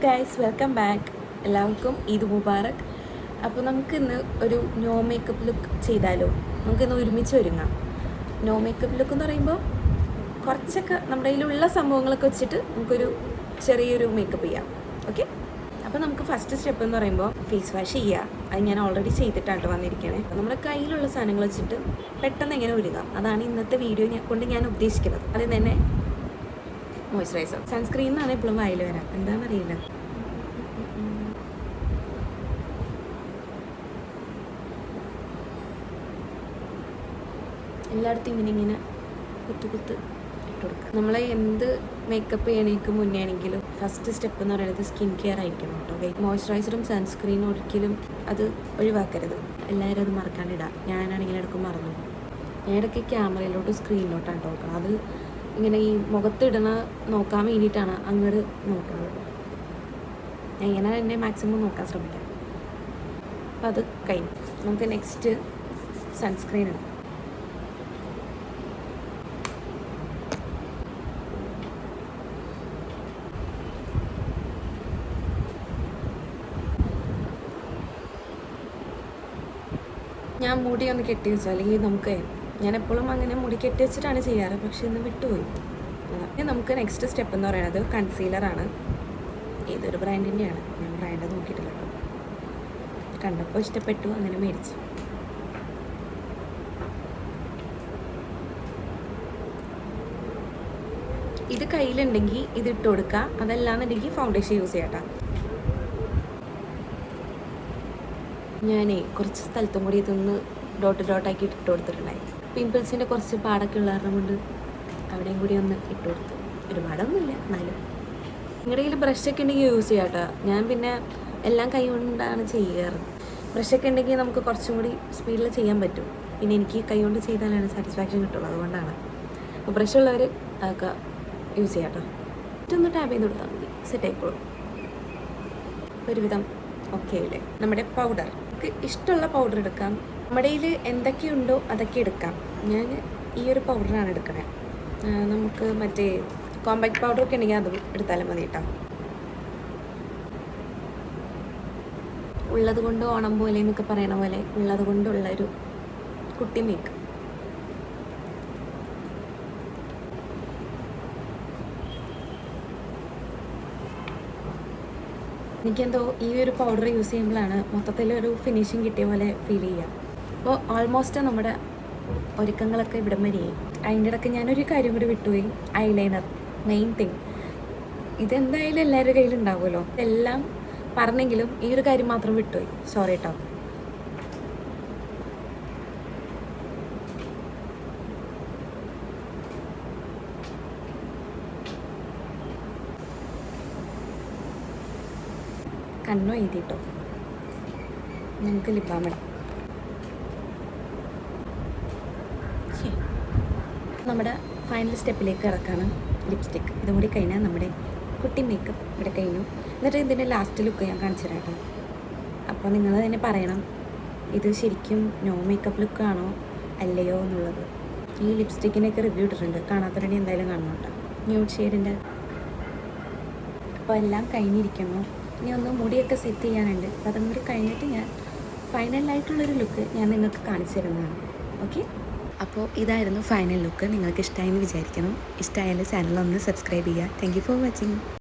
Guys, welcome back. എല്ലാവർക്കും ഈദ് മുബാറക്. അപ്പോൾ നമുക്കിന്ന് ഒരു നോ മേക്കപ്പ് ലുക്ക് ചെയ്താലോ? നമുക്കിന്ന് ഒരുമിച്ച് ഒരുങ്ങാം. നോ മേക്കപ്പ് ലുക്ക് എന്ന് പറയുമ്പോൾ കുറച്ചൊക്കെ നമ്മുടെ കയ്യിലുള്ള സംഭവങ്ങളൊക്കെ വെച്ചിട്ട് നമുക്കൊരു ചെറിയൊരു മേക്കപ്പ് ചെയ്യാം. ഓക്കെ, അപ്പോൾ നമുക്ക് ഫസ്റ്റ് സ്റ്റെപ്പ് എന്ന് പറയുമ്പോൾ ഫേസ് വാഷ് ചെയ്യുക. അത് ഞാൻ ഓൾറെഡി ചെയ്തിട്ടാണ് വന്നിരിക്കണേ. നമ്മുടെ കയ്യിലുള്ള സാധനങ്ങൾ വെച്ചിട്ട് പെട്ടെന്ന് എങ്ങനെ ഒരുങ്ങാം, അതാണ് ഇന്നത്തെ വീഡിയോ കൊണ്ട് ഞാൻ ഉദ്ദേശിക്കുന്നത്. അതിൽ തന്നെ മോയ്സ്ചറൈസർ, സൺസ്ക്രീൻ എന്നാണ് എപ്പോഴും വായിൽ വരാം, എന്താണെന്നറിയില്ല. എല്ലായിടത്തും ഇങ്ങനെ കുത്ത് ഇട്ട് കൊടുക്കുക. നമ്മളെ എന്ത് മേക്കപ്പ് ചെയ്യണേക്ക് മുന്നേ ആണെങ്കിലും ഫസ്റ്റ് സ്റ്റെപ്പ് എന്ന് പറയുന്നത് സ്കിൻ കെയർ ആയിരിക്കണം കേട്ടോ. മോയ്സ്ചറൈസറും സൺസ്ക്രീനും ഒരിക്കലും അത് ഒഴിവാക്കരുത്. എല്ലാവരും അത് മറക്കാണ്ടിടാം. ഞാനാണെങ്കിൽ ഇടയ്ക്ക് മറന്നു. ഞാൻ ഇടയ്ക്ക് ക്യാമറയിലോട്ട് സ്ക്രീനിലോട്ടാണ് നോക്കണം. അത് ഇങ്ങനെ ഈ മുഖത്തിടണ നോക്കാൻ വേണ്ടിയിട്ടാണ് അങ്ങോട്ട് നോക്കുന്നത്. ഞാൻ ഇങ്ങനെ തന്നെ മാക്സിമം നോക്കാൻ ശ്രമിക്കാം. അപ്പം അത് കഴിഞ്ഞു. നമുക്ക് നെക്സ്റ്റ് സൺസ്ക്രീൻ ഇടാം. ഞാൻ മുടി ഒന്ന് കെട്ടി വെച്ചു, അല്ലെങ്കിൽ ഞാൻ എപ്പോഴും അങ്ങനെ മുടി കെട്ടി വെച്ചിട്ടാണ് ചെയ്യാറ്, പക്ഷെ ഇന്ന് വിട്ടുപോയി. ഇനി നമുക്ക് നെക്സ്റ്റ് സ്റ്റെപ്പ് എന്ന് പറയുന്നത് കൺസീലറാണ്. ഏതൊരു ബ്രാൻഡിൻ്റെയാണ്, ഞാൻ ബ്രാൻഡ് നോക്കിയിട്ടില്ല കേട്ടോ. കണ്ടപ്പോൾ ഇഷ്ടപ്പെട്ടു, അങ്ങനെ മേടിച്ചു. ഇത് കയ്യിലുണ്ടെങ്കിൽ ഇത് ഇട്ട് കൊടുക്കുക, അതല്ലാന്നുണ്ടെങ്കിൽ ഫൗണ്ടേഷൻ യൂസ് ചെയ്യാട്ടോ. ഞാനേ കുറച്ച് സ്ഥലത്തും കൂടി ഇതൊന്ന് ഡോട്ടാക്കി ഇട്ട് കൊടുത്തിട്ടുണ്ടായി. പിമ്പിൾസിൻ്റെ കുറച്ച് പാടൊക്കെ ഉള്ള കാരണം കൊണ്ട് അവിടെയും കൂടി ഒന്ന് ഇട്ട് കൊടുത്തു. ഒരുപാടൊന്നുമില്ല, എന്നാലും നിങ്ങളുടെ കയ്യിൽ ബ്രഷൊക്കെ ഉണ്ടെങ്കിൽ യൂസ് ചെയ്യാം കേട്ടോ. ഞാൻ പിന്നെ എല്ലാം കൈ കൊണ്ടാണ് ചെയ്യാറ്. ബ്രഷൊക്കെ ഉണ്ടെങ്കിൽ നമുക്ക് കുറച്ചും കൂടി സ്പീഡിൽ ചെയ്യാൻ പറ്റും. പിന്നെ എനിക്ക് കൈ കൊണ്ട് ചെയ്താലാണ് സാറ്റിസ്ഫാക്ഷൻ കിട്ടുള്ളൂ, അതുകൊണ്ടാണ്. അപ്പോൾ ബ്രഷുള്ളവർ അതൊക്കെ യൂസ് ചെയ്യാം കേട്ടോ. ഇതൊന്ന് ടാപ്പ് ചെയ്ത് കൊടുത്താൽ മതി, സെറ്റ് ആയിക്കോളും. ഒരുവിധം ഓക്കെ അല്ലേ? നമ്മുടെ പൗഡർ, നമുക്ക് ഇഷ്ടമുള്ള പൗഡർ എടുക്കാം. നമ്മുടെ കയ്യിൽ എന്തൊക്കെയുണ്ടോ അതൊക്കെ എടുക്കാം. ഞാൻ ഈ ഒരു പൗഡറാണ് എടുക്കണേ. നമുക്ക് മറ്റേ കോമ്പാക്ട് പൗഡറൊക്കെ ഉണ്ടെങ്കിൽ അത് എടുത്താലും മതി കേട്ടോ. ഉള്ളത് കൊണ്ട് ഓണം പോലെ എന്നൊക്കെ പറയണ പോലെ ഉള്ളത് കൊണ്ടുള്ളൊരു കുട്ടി മേക്ക്. എനിക്കെന്തോ ഈ ഒരു പൗഡർ യൂസ് ചെയ്യുമ്പോഴാണ് മൊത്തത്തിലൊരു ഫിനിഷിങ് കിട്ടിയ പോലെ ഫീൽ ചെയ്യുക. അപ്പോൾ ഓൾമോസ്റ്റ് നമ്മുടെ ഒരുക്കങ്ങളൊക്കെ ഇവിടം വരെയായി. അതിൻ്റെ ഇടയ്ക്ക് ഞാനൊരു കാര്യം കൂടി വിട്ടുപോയി, ഐലൈനർ, മെയിൻ തിങ്. ഇതെന്തായാലും എല്ലാവരുടെ കയ്യിലുണ്ടാവുമല്ലോ. എല്ലാം പറഞ്ഞെങ്കിലും ഈ ഒരു കാര്യം മാത്രം വിട്ടുപോയി, സോറി കേട്ടോ. കണ്ണോ എഴുതിട്ടോ. നമുക്ക് ലിപ് ബാം ഇടാം. നമ്മുടെ ഫൈനൽ സ്റ്റെപ്പിലേക്ക് കിടക്കാണ് ലിപ്സ്റ്റിക്ക്. ഇതും കൂടി കഴിഞ്ഞാൽ നമ്മുടെ കുട്ടി മേക്കപ്പ് ഇവിടെ കഴിഞ്ഞു. എന്നിട്ട് ഇതിൻ്റെ ലാസ്റ്റ് ലുക്ക് ഞാൻ കാണിച്ചു തരാം കേട്ടോ. അപ്പോൾ നിങ്ങൾ തന്നെ പറയണം, ഇത് ശരിക്കും നോ മേക്കപ്പ് ലുക്കാണോ അല്ലയോ എന്നുള്ളത്. ഈ ലിപ്സ്റ്റിക്കിനൊക്കെ റിവ്യൂ ഇട്ടിട്ടുണ്ട്, കാണാത്തവരുടെ എന്തായാലും കാണണം കേട്ടോ. ന്യൂഡ് ഷെയ്ഡിൻ്റെ. അപ്പോൾ എല്ലാം കഴിഞ്ഞിരിക്കുന്നു. ഇനി ഒന്ന് മുടിയൊക്കെ സെറ്റ് ചെയ്യാനുണ്ട്. അപ്പോൾ അതും കൂടി കഴിഞ്ഞിട്ട് ഞാൻ ഫൈനലായിട്ടുള്ളൊരു ലുക്ക് ഞാൻ നിങ്ങൾക്ക് കാണിച്ചു തരുന്നതാണ്. ഓക്കെ, അപ്പോൾ ഇതായിരുന്നു ഫൈനൽ ലുക്ക്. നിങ്ങൾക്ക് ഇഷ്ടമായെന്ന് വിചാരിക്കണം. ഇഷ്ടമായാലും ചാനലൊന്ന് സബ്സ്ക്രൈബ് ചെയ്യുക. Thank you for watching.